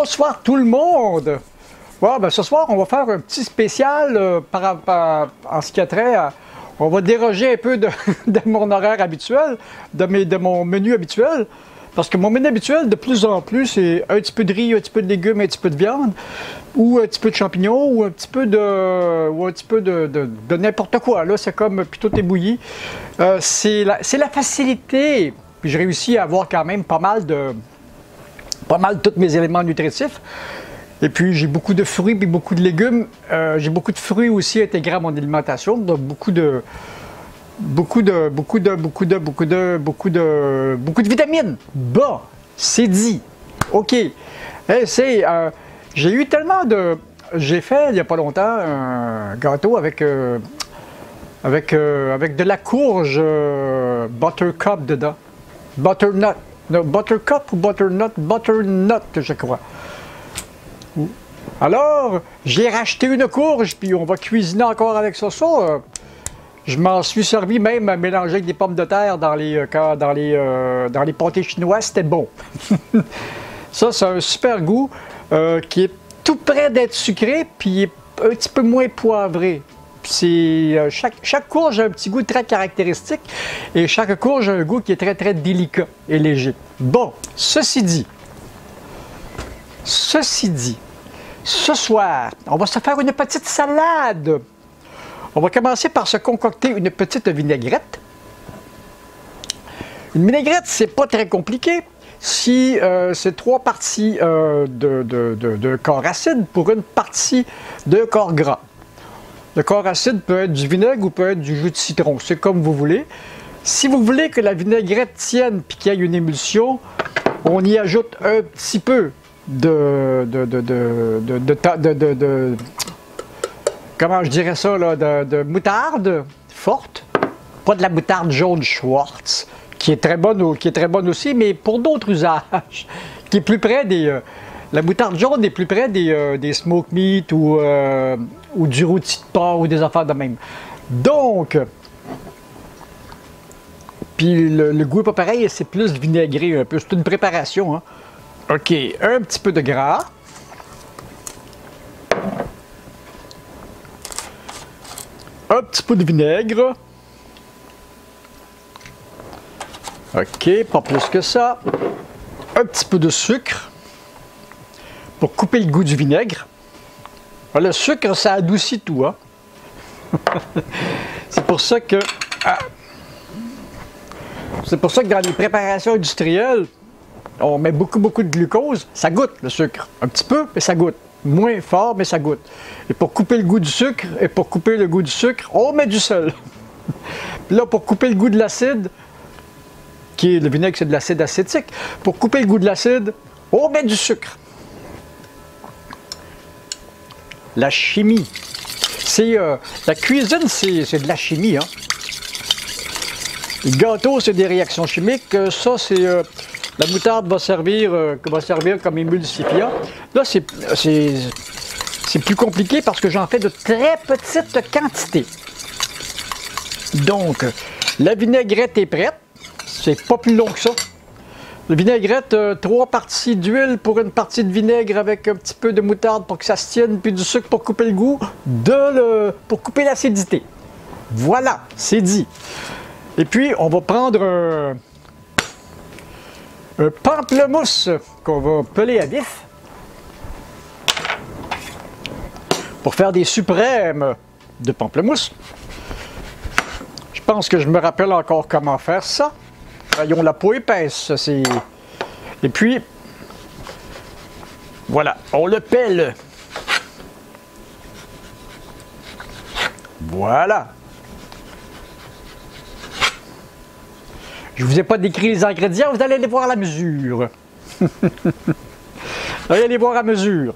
Bonsoir tout le monde! Bon, ben, ce soir, on va faire un petit spécial en ce qui a trait à... On va déroger un peu de mon horaire habituel, de mon menu habituel. Parce que mon menu habituel, de plus en plus, c'est un petit peu de riz, un petit peu de légumes, un petit peu de viande, ou un petit peu de champignons, ou un petit peu de n'importe quoi. Là, c'est comme, puis tout est bouilli. C'est la facilité. Puis j'ai réussi à avoir quand même pas mal tous mes éléments nutritifs. Et puis j'ai beaucoup de fruits et beaucoup de légumes. J'ai beaucoup de fruits aussi intégrés à mon alimentation, donc beaucoup de vitamines. Bon, c'est dit. OK. J'ai eu tellement de... J'ai fait, il n'y a pas longtemps, un gâteau avec de la courge buttercup dedans. Butternut. Non, buttercup ou butternut? Butternut, je crois. Alors, j'ai racheté une courge, puis on va cuisiner encore avec ça. Je m'en suis servi même à mélanger avec des pommes de terre dans les pâtés chinois, c'était bon. Ça, c'est un super goût qui est tout près d'être sucré, puis un petit peu moins poivré. Chaque courge a un petit goût très caractéristique, et chaque courge a un goût qui est très, très délicat et léger. Bon, ceci dit, ce soir, on va se faire une petite salade. On va commencer par se concocter une petite vinaigrette. Une vinaigrette, c'est pas très compliqué. Si c'est 3 parties de corps acide pour une partie de corps gras. Le corps acide peut être du vinaigre ou peut être du jus de citron, c'est comme vous voulez. Si vous voulez que la vinaigrette tienne et qu'il y ait une émulsion, on y ajoute un petit peu comment je dirais ça, là, de moutarde forte, pas de la moutarde jaune Schwartz, qui est très bonne aussi, mais pour d'autres usages, qui est plus près des... la moutarde jaune est plus près des smoke meat ou du rôti de porc ou des affaires de même. Donc, puis le goût n'est pas pareil, c'est plus vinaigré un peu, c'est une préparation, hein. OK, un petit peu de gras. Un petit peu de vinaigre. OK, pas plus que ça. Un petit peu de sucre pour couper le goût du vinaigre. Le sucre, ça adoucit tout, hein? C'est pour ça que... C'est pour ça que dans les préparations industrielles, on met beaucoup de glucose. Ça goûte, le sucre. Un petit peu, mais ça goûte. Moins fort, mais ça goûte. Et pour couper le goût du sucre, on met du sel. Puis là, pour couper le goût de l'acide, le vinaigre, c'est de l'acide acétique. Pour couper le goût de l'acide, on met du sucre. La chimie. La cuisine, c'est de la chimie, hein? Le gâteau, c'est des réactions chimiques. Ça, c'est... la moutarde va servir comme émulsifiant. Là, c'est plus compliqué parce que j'en fais de très petites quantités. Donc, la vinaigrette est prête. C'est pas plus long que ça. La vinaigrette, 3 parties d'huile pour une partie de vinaigre avec un petit peu de moutarde pour que ça se tienne, puis du sucre pour couper le goût, pour couper l'acidité. Voilà, c'est dit. Et puis, on va prendre un pamplemousse qu'on va peler à vif pour faire des suprêmes de pamplemousse. Je pense que je me rappelle encore comment faire ça. Ils ont la peau épaisse. Et puis, voilà, on le pèle. Voilà. Je ne vous ai pas décrit les ingrédients, vous allez les voir à la mesure. Vous allez les voir à mesure.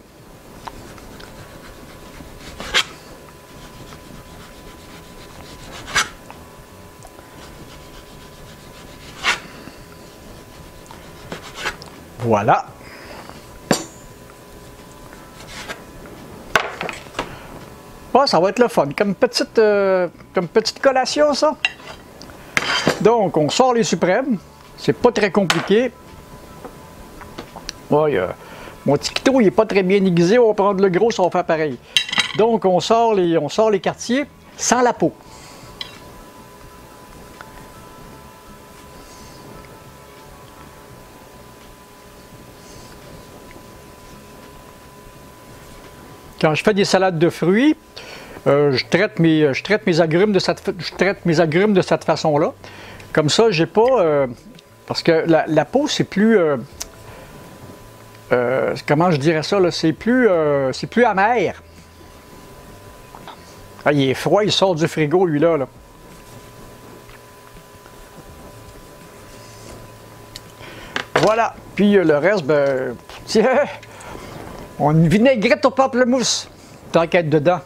Voilà. Bon, ça va être le fun. Comme petite collation, ça. Donc, on sort les suprêmes. C'est pas très compliqué. Bon, il Mon petit couteau, il n'est pas très bien aiguisé, on va prendre le gros, ça va faire pareil. Donc, on sort les quartiers sans la peau. Quand je fais des salades de fruits, je traite mes agrumes de cette façon-là. Comme ça, j'ai pas... parce que la peau, c'est plus... comment je dirais ça? C'est plus amer. Ah, il est froid, il sort du frigo, lui-là. Là. Voilà. Puis le reste, ben... Tiens, on une vinaigrette au pamplemousse. Tant qu'à être dedans.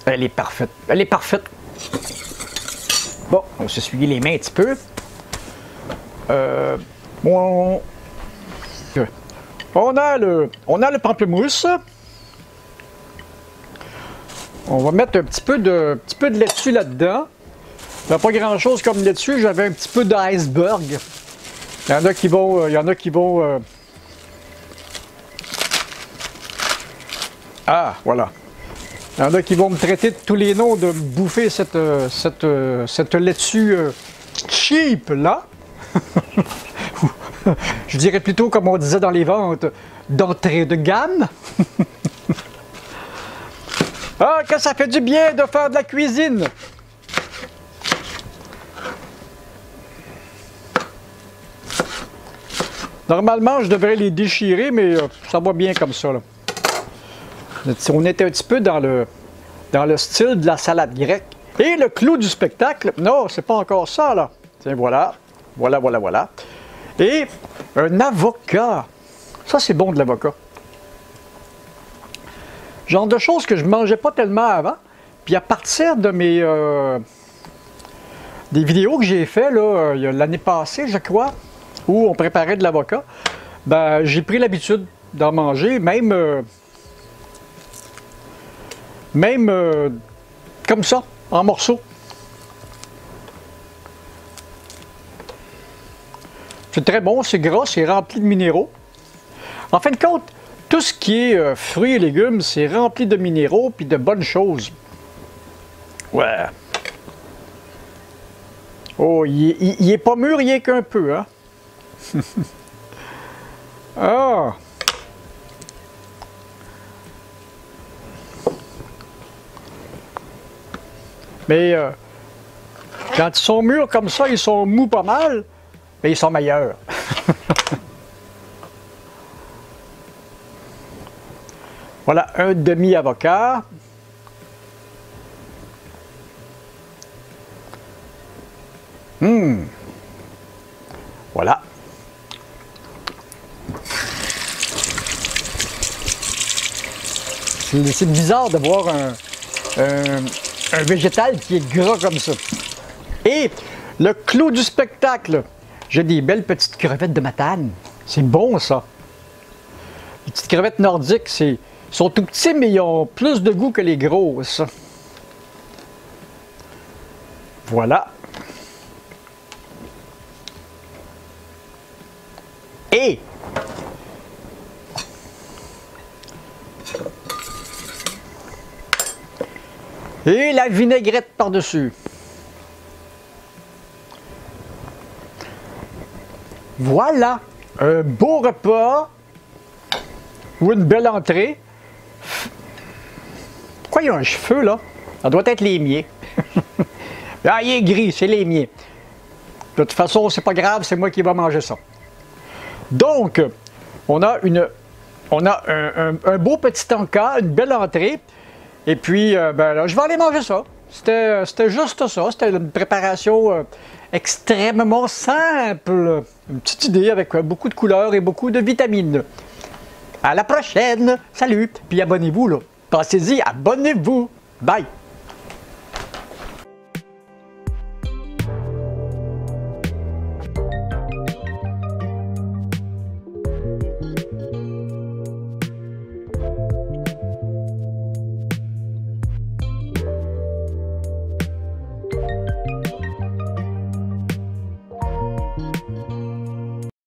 Elle est parfaite. Elle est parfaite. Bon, on va s'essuyer les mains un petit peu. On a le pamplemousse. On va mettre un petit peu de laitue là-dedans. Il n'y a pas grand-chose comme laitue. J'avais un petit peu d'iceberg. Il y en a qui vont... Ah, voilà. Il y en a qui vont me traiter de tous les noms de me bouffer cette laitue cheap, là. Je dirais plutôt, comme on disait dans les ventes, d'entrée de gamme. Ah, que ça fait du bien de faire de la cuisine! Normalement, je devrais les déchirer, mais ça va bien comme ça, là. On était un petit peu dans le style de la salade grecque. Et le clou du spectacle, non, c'est pas encore ça, là. Tiens, voilà. Voilà, voilà, voilà. Et un avocat. Ça, c'est bon de l'avocat. Genre de choses que je ne mangeais pas tellement avant. Puis à partir de des vidéos que j'ai fait là, l'année passée, je crois, où on préparait de l'avocat, ben, j'ai pris l'habitude d'en manger, même comme ça, en morceaux. C'est très bon, c'est gras, c'est rempli de minéraux. En fin de compte, tout ce qui est fruits et légumes, c'est rempli de minéraux puis de bonnes choses. Ouais. Oh, il est pas mûr, rien qu'un peu, hein? Ah! Mais quand ils sont mûrs comme ça, ils sont mous pas mal, mais ils sont meilleurs. Voilà, un demi-avocat. Voilà. C'est bizarre de voir un végétal qui est gras comme ça. Et le clou du spectacle, j'ai des belles petites crevettes de Matane. C'est bon, ça. Les petites crevettes nordiques, ils sont tout petits, mais ils ont plus de goût que les grosses. Voilà. Et la vinaigrette par-dessus. Voilà, un beau repas ou une belle entrée. Pourquoi il y a un cheveu là? Ça doit être les miens. Ah, il est gris, c'est les miens. De toute façon, c'est pas grave, c'est moi qui vais manger ça. Donc, on a un beau petit encas, une belle entrée. Et puis, ben là, je vais aller manger ça. C'était juste ça. C'était une préparation extrêmement simple. Une petite idée avec beaucoup de couleurs et beaucoup de vitamines. À la prochaine! Salut! Puis abonnez-vous, là. Passez-y, abonnez-vous! Bye!